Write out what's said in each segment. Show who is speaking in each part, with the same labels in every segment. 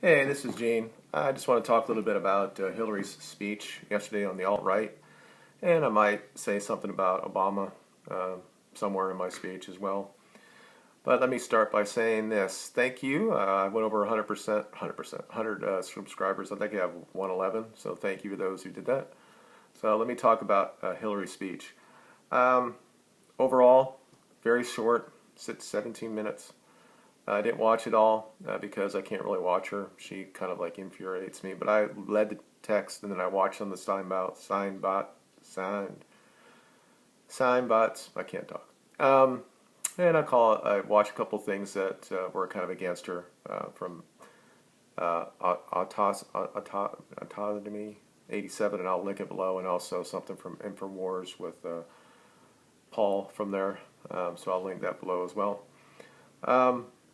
Speaker 1: Hey, this is Gene. I just want to talk a little bit about Hillary's speech yesterday on the alt-right, and I might say something about Obama uh, somewhere in my speech as well. But let me start by saying this. Thank you. I went over 100%, 100 subscribers. I think I have 111, so thank you to those who did that. So let me talk about Hillary's speech. Um, Overall, very short, 17 minutes. I didn't watch it all because I can't really watch her. She kind of like infuriates me. But I read the text and then I watched on the sign bots. I can't talk. And I watched a couple things that were kind of against her from Autonomy 87, and I'll link it below, and also something from Infowars with Paul from there. So I'll link that below as well.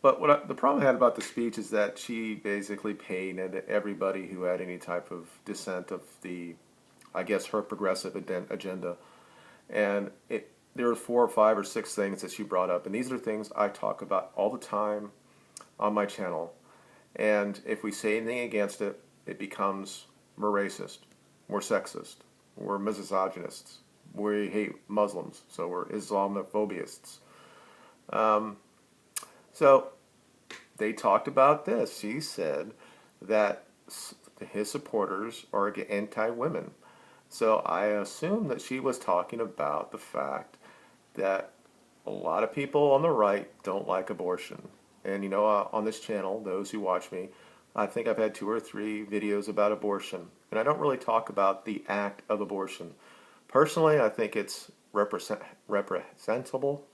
Speaker 1: But the problem I had about the speech is that she basically painted everybody who had any type of dissent of I guess, her progressive agenda. And there were 4 or 5 or 6 things that she brought up, and these are things I talk about all the time on my channel. And if we say anything against it, it becomes we're racist, we're sexist, we're misogynists, we hate Muslims, so we're Islamophobists. Um, so they talked about this. She said that his supporters are anti-women. So I assume that she was talking about the fact that a lot of people on the right don't like abortion. And on this channel, those who watch me, I think I've had 2 or 3 videos about abortion. And I don't really talk about the act of abortion. Personally, I think it's reprehensible,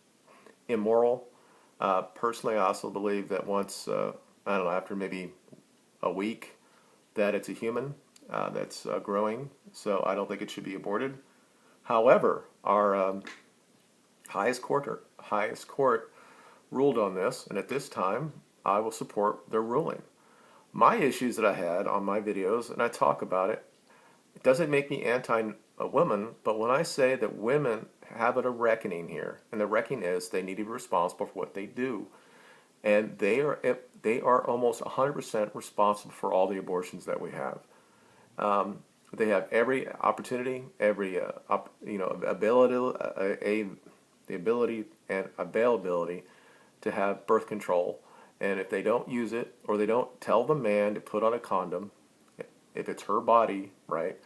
Speaker 1: immoral. Personally, I also believe that once, I don't know, after maybe a week, that it's a human that's growing. So I don't think it should be aborted. However, our highest court ruled on this, and at this time, I will support their ruling. My issues that I had on my videos, and I talk about it, it doesn't make me anti a woman, but when I say that women have a reckoning here, and the reckoning is they need to be responsible for what they do, and they are almost 100% responsible for all the abortions that we have. They have every opportunity, every ability, the ability and availability to have birth control. And if they don't use it, or they don't tell the man to put on a condom, if it's her body, right,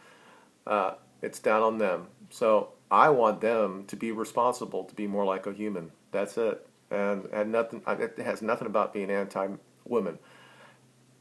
Speaker 1: it's down on them. So I want them to be responsible, to be more like a human. That's it. And it has nothing about being anti-women.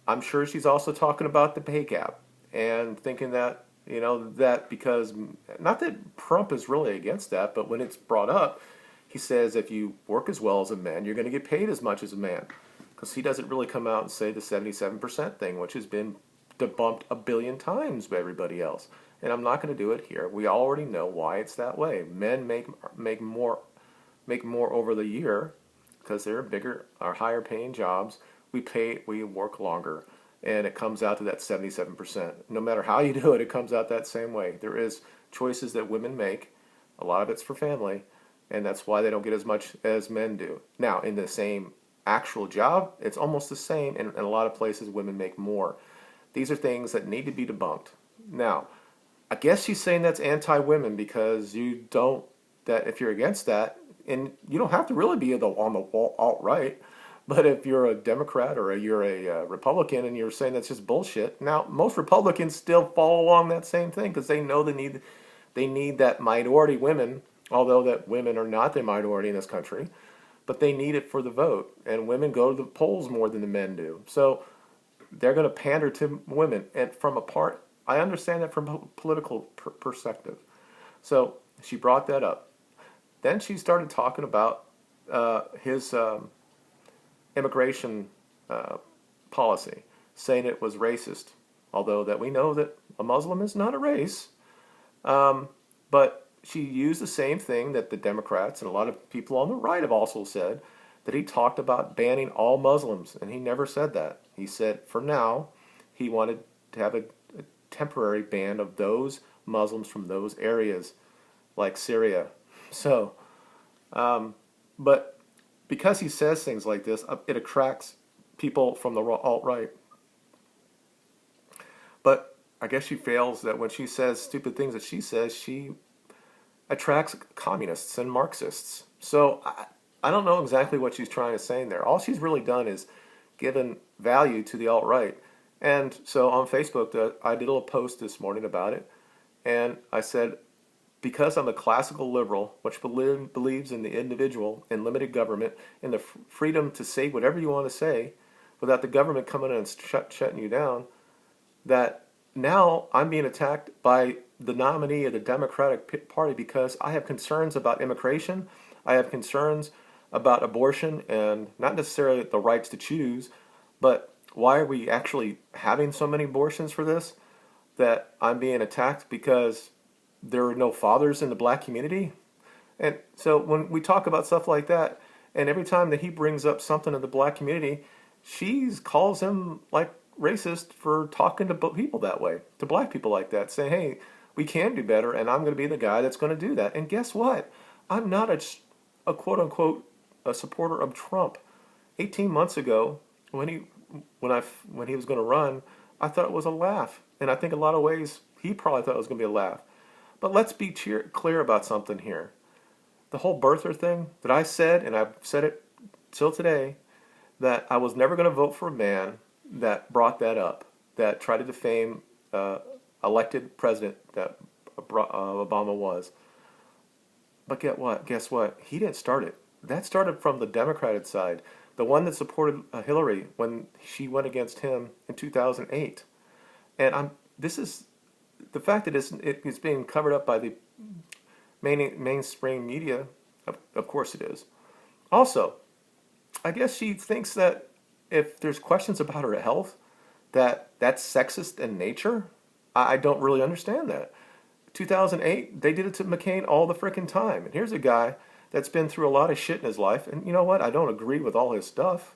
Speaker 1: I'm sure she's also talking about the pay gap and thinking that, that because, not that Trump is really against that, but when it's brought up, he says if you work as well as a man, you're going to get paid as much as a man. Because he doesn't really come out and say the 77% thing, which has been debunked a billion times by everybody else. And I'm not going to do it here. We already know why it's that way. Men make more over the year because they're bigger or higher paying jobs. We work longer, and it comes out to that 77%. No matter how you do it, it comes out that same way. There is choices that women make. A lot of it's for family, and that's why they don't get as much as men do. Now, in the same actual job, it's almost the same, and in a lot of places, women make more. These are things that need to be debunked. Now, I guess she's saying that's anti-women because you don't, that if you're against that, and you don't have to really be on the alt-right, but if you're a Democrat or you're a Republican and you're saying that's just bullshit, now most Republicans still follow along that same thing because they know they need that minority women, although that women are not the minority in this country, but they need it for the vote, and women go to the polls more than the men do. So they're going to pander to women, and I understand that from a political perspective. So she brought that up. Then she started talking about his immigration uh, policy, saying it was racist, although that we know that a Muslim is not a race. But she used the same thing that the Democrats and a lot of people on the right have also said, that he talked about banning all Muslims, and he never said that. He said for now he wanted to have a temporary ban of those Muslims from those areas, like Syria. So, but because he says things like this, it attracts people from the alt right. But I guess she fails that when she says stupid things that she says, she attracts communists and Marxists. So I don't know exactly what she's trying to say in there. All she's really done is given value to the alt-right. And so on Facebook, I did a little post this morning about it. And I said, because I'm a classical liberal, which believes in the individual, in limited government, in the freedom to say whatever you want to say without the government coming in and shutting you down, that now I'm being attacked by the nominee of the Democratic Party because I have concerns about immigration. I have concerns about abortion and not necessarily the rights to choose, but why are we actually having so many abortions for this? That I'm being attacked because there are no fathers in the black community. And so when we talk about stuff like that, and every time that he brings up something in the black community, she calls him like racist for talking to people that way, to black people like that, saying, hey, we can do better, and I'm going to be the guy that's going to do that. And guess what? I'm not a quote unquote a supporter of Trump. 18 months ago, when he was going to run, I thought it was a laugh, and I think in a lot of ways he probably thought it was going to be a laugh. But let's be clear about something here. The whole birther thing that I said, and I've said it till today, that I was never going to vote for a man that brought that up, that tried to defame elected president that Obama was. But guess what? He didn't start it. That started from the Democratic side, the one that supported Hillary when she went against him in 2008. And this is the fact that it's being covered up by the mainstream media. Of course it is. Also, I guess she thinks that if there's questions about her health, that's sexist in nature. I don't really understand that. 2008, they did it to McCain all the frickin' time. And here's a guy that's been through a lot of shit in his life. And you know what? I don't agree with all his stuff,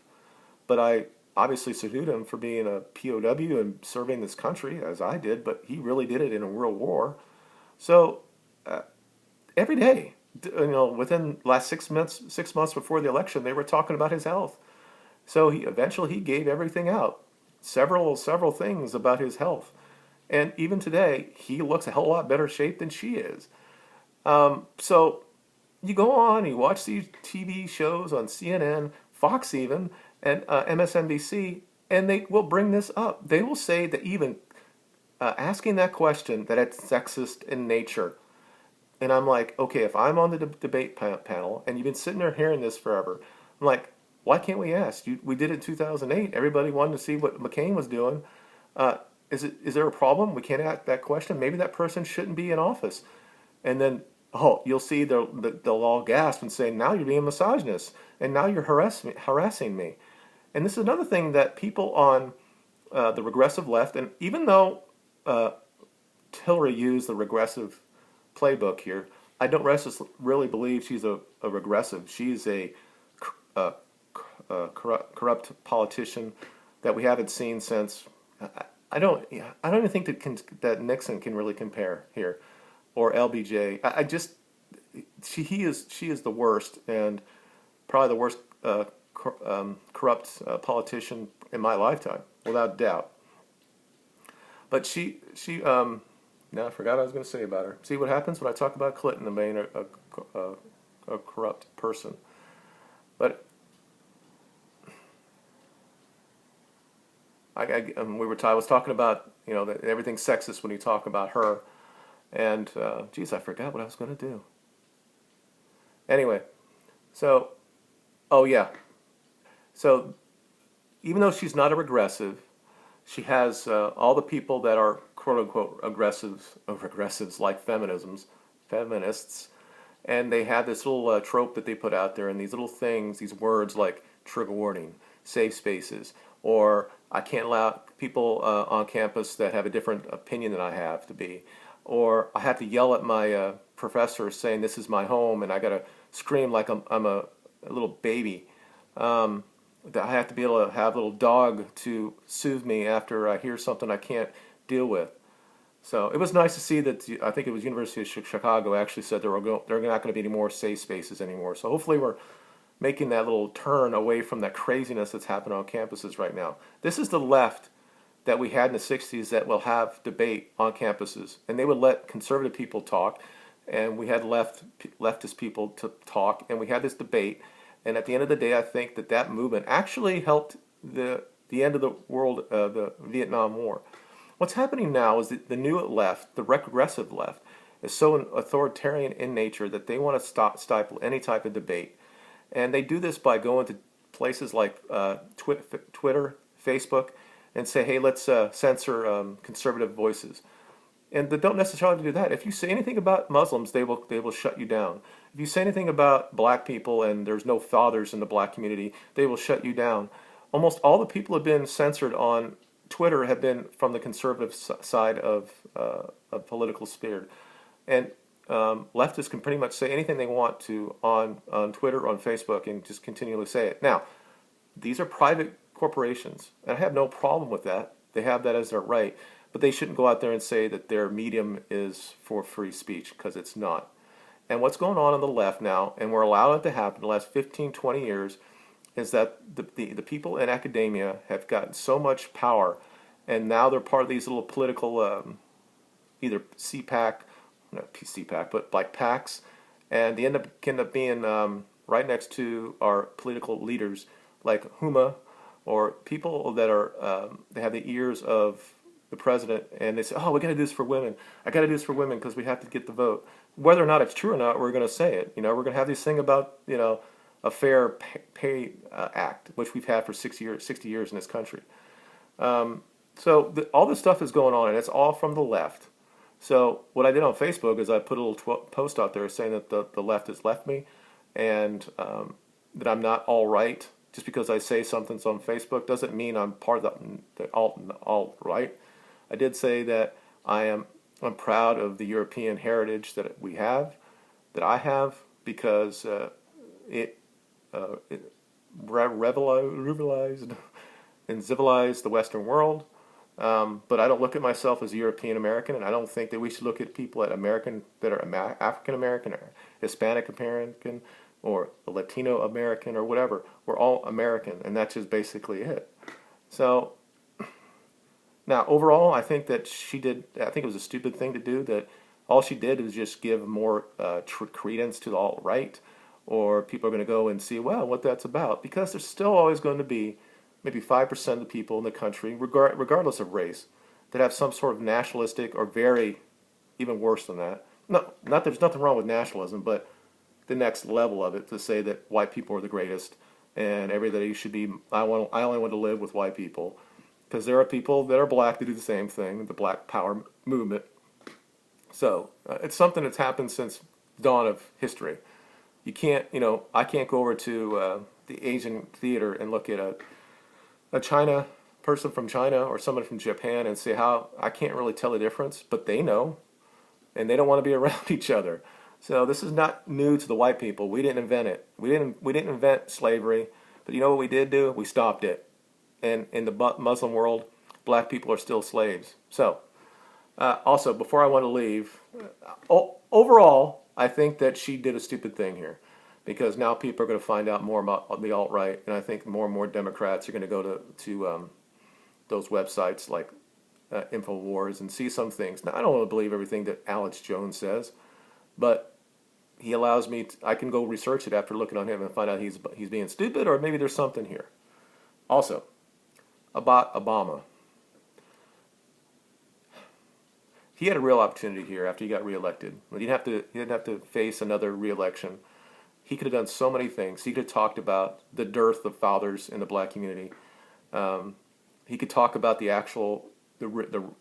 Speaker 1: but I obviously salute him for being a POW and serving this country as I did, but he really did it in a world war. So every day, within the last 6 months before the election, they were talking about his health. So eventually he gave everything out, several things about his health. And even today, he looks a hell of a lot better shape than she is. So you go on, you watch these TV shows on CNN, Fox even, and MSNBC, and they will bring this up. They will say that even asking that question, that it's sexist in nature. And I'm like, okay, if I'm on the debate panel, and you've been sitting there hearing this forever, I'm like, why can't we ask? We did it in 2008. Everybody wanted to see what McCain was doing. Is there a problem? We can't ask that question. Maybe that person shouldn't be in office. And then, you'll see they'll all gasp and say, now you're being misogynist, and now you're harassing me. And this is another thing that people on the regressive left, and even though Hillary used the regressive playbook here, I don't really believe she's a regressive. She's a corrupt politician that we haven't seen since. I don't even think that Nixon can really compare here, or LBJ. She is the worst, and probably the worst corrupt politician in my lifetime, without doubt. But now I forgot what I was going to say about her. See what happens when I talk about Clinton being a corrupt person. But I was talking about that everything's sexist when you talk about her, and geez, I forgot what I was going to do. Anyway, so so even though she's not a regressive, she has all the people that are quote unquote regressives like feminists, and they have this little trope that they put out there, and these little things, these words like trigger warning, safe spaces, or I can't allow people on campus that have a different opinion than I have to be, or I have to yell at my professor saying this is my home, and I got to scream like I'm a little baby. That I have to be able to have a little dog to soothe me after I hear something I can't deal with. So it was nice to see that I think it was University of Chicago actually said there are not going to be any more safe spaces anymore. So hopefully we're making that little turn away from that craziness that's happening on campuses right now. This is the left that we had in the 60s that will have debate on campuses. And they would let conservative people talk, and we had leftist people to talk, and we had this debate. And at the end of the day, I think that that movement actually helped the end of the world, the Vietnam War. What's happening now is that the new left, the regressive left, is so authoritarian in nature that they want to stifle any type of debate. And they do this by going to places like Twitter, Facebook, and say, hey, let's censor conservative voices. And they don't necessarily do that. If you say anything about Muslims, they will shut you down. If you say anything about black people and there's no fathers in the black community, they will shut you down. Almost all the people who have been censored on Twitter have been from the conservative side of political sphere. And leftists can pretty much say anything they want to on Twitter or on Facebook and just continually say it. Now, these are private corporations, and I have no problem with that. They have that as their right, but they shouldn't go out there and say that their medium is for free speech, because it's not. And what's going on the left now, and we're allowing it to happen the last 15, 20 years, is that the people in academia have gotten so much power, and now they're part of these little political, either CPAC, not CPAC, but like PACs, and they end up being right next to our political leaders like Huma, or people that are they have the ears of the president, and they say, oh, we got to do this for women. I got to do this for women because we have to get the vote. Whether or not it's true or not, we're going to say it. We're going to have this thing about, a fair pay act, which we've had for 60 years in this country. So all this stuff is going on, and it's all from the left. So what I did on Facebook is I put a little post out there saying that the left has left me, and that I'm not all right. Just because I say something's on Facebook doesn't mean I'm part of the alt right. I did say that I'm proud of the European heritage that I have, because it revolutionized and civilized the Western world. But I don't look at myself as a European American, and I don't think that we should look at people that are African American or Hispanic American or Latino American or whatever. We're all American, and that's just basically it. So now, overall, I think that I think it was a stupid thing to do. That all she did was just give more credence to the alt-right, or people are going to go and see, well, what that's about. Because there's still always going to be maybe 5% of the people in the country, regardless of race, that have some sort of nationalistic or even worse than that. There's nothing wrong with nationalism, but the next level of it, to say that white people are the greatest and everybody should be, I only want to live with white people. Because there are people that are black that do the same thing, the Black Power movement. So it's something that's happened since the dawn of history. You can't, I can't go over to the Asian theater and look at a China person from China or someone from Japan and say how I can't really tell the difference, but they know, and they don't want to be around each other. So this is not new to the white people. We didn't invent it. We didn't invent slavery, but you know what we did do? We stopped it. And in the Muslim world, black people are still slaves. So, also, before I want to leave, overall, I think that she did a stupid thing here, because now people are going to find out more about the alt-right, and I think more and more Democrats are going to go to those websites like InfoWars and see some things. Now, I don't want to believe everything that Alex Jones says, but he allows me I can go research it after looking on him and find out he's being stupid, or maybe there's something here. Also, about Obama. He had a real opportunity here after he got reelected. He didn't have to face another reelection. He could have done so many things. He could have talked about the dearth of fathers in the black community. He could talk about the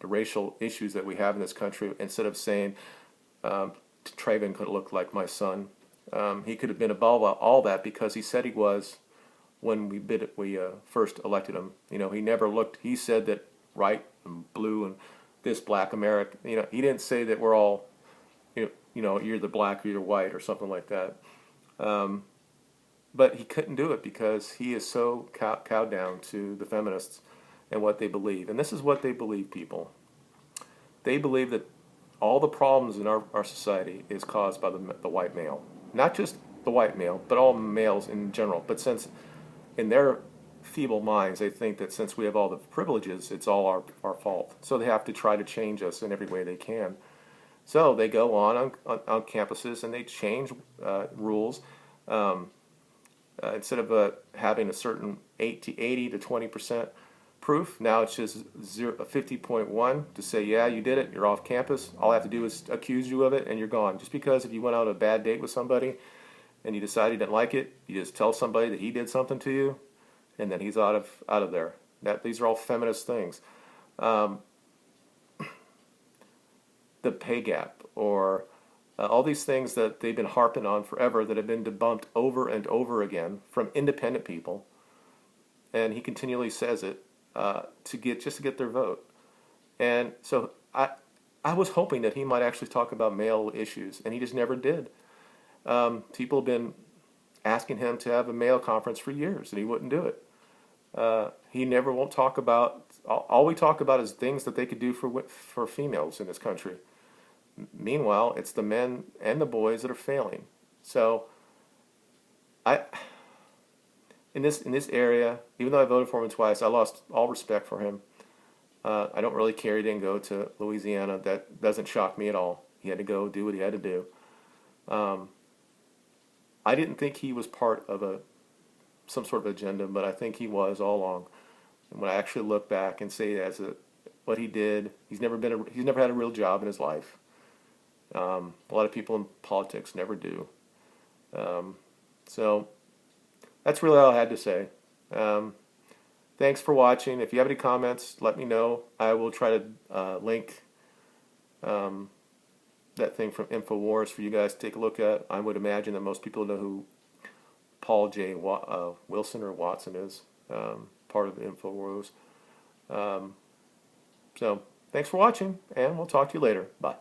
Speaker 1: racial issues that we have in this country, instead of saying Traven could look like my son. He could have been above all that, because he said he was when we first elected him. He never looked. He said that white and blue and this black America. He didn't say that we're all, you're the black or you're white or something like that. But he couldn't do it because he is so cowed down to the feminists and what they believe. And this is what they believe, people. They believe that all the problems in our society is caused by the white male. Not just the white male, but all males in general. But since in their feeble minds. They think that since we have all the privileges, it's all our fault. So they have to try to change us in every way they can. So they go on campuses and they change rules. Instead of having a certain 80 to 20% proof, now it's just 50.1 to say, yeah, you did it, you're off campus. All I have to do is accuse you of it and you're gone. Just because if you went out on a bad date with somebody and you decide you didn't like it, you just tell somebody that he did something to you, and then he's out of there. These are all feminist things. The pay gap, or all these things that they've been harping on forever, that have been debunked over and over again from independent people, and he continually says it to get their vote. And so I was hoping that he might actually talk about male issues, and he just never did. People have been asking him to have a male conference for years, and he wouldn't do it. He never won't talk about. All we talk about is things that they could do for females in this country. Meanwhile, it's the men and the boys that are failing. So, in this area, even though I voted for him twice, I lost all respect for him. I don't really care. He didn't go to Louisiana. That doesn't shock me at all. He had to go do what he had to do. I didn't think he was part of some sort of agenda, but I think he was all along. And when I actually look back and say what he did, he's never had a real job in his life. A lot of people in politics never do. So that's really all I had to say. Thanks for watching. If you have any comments, let me know. I will try to link that thing from InfoWars for you guys to take a look at. I would imagine that most people know who Paul J. Wilson or Watson is, part of InfoWars. So thanks for watching, and we'll talk to you later. Bye.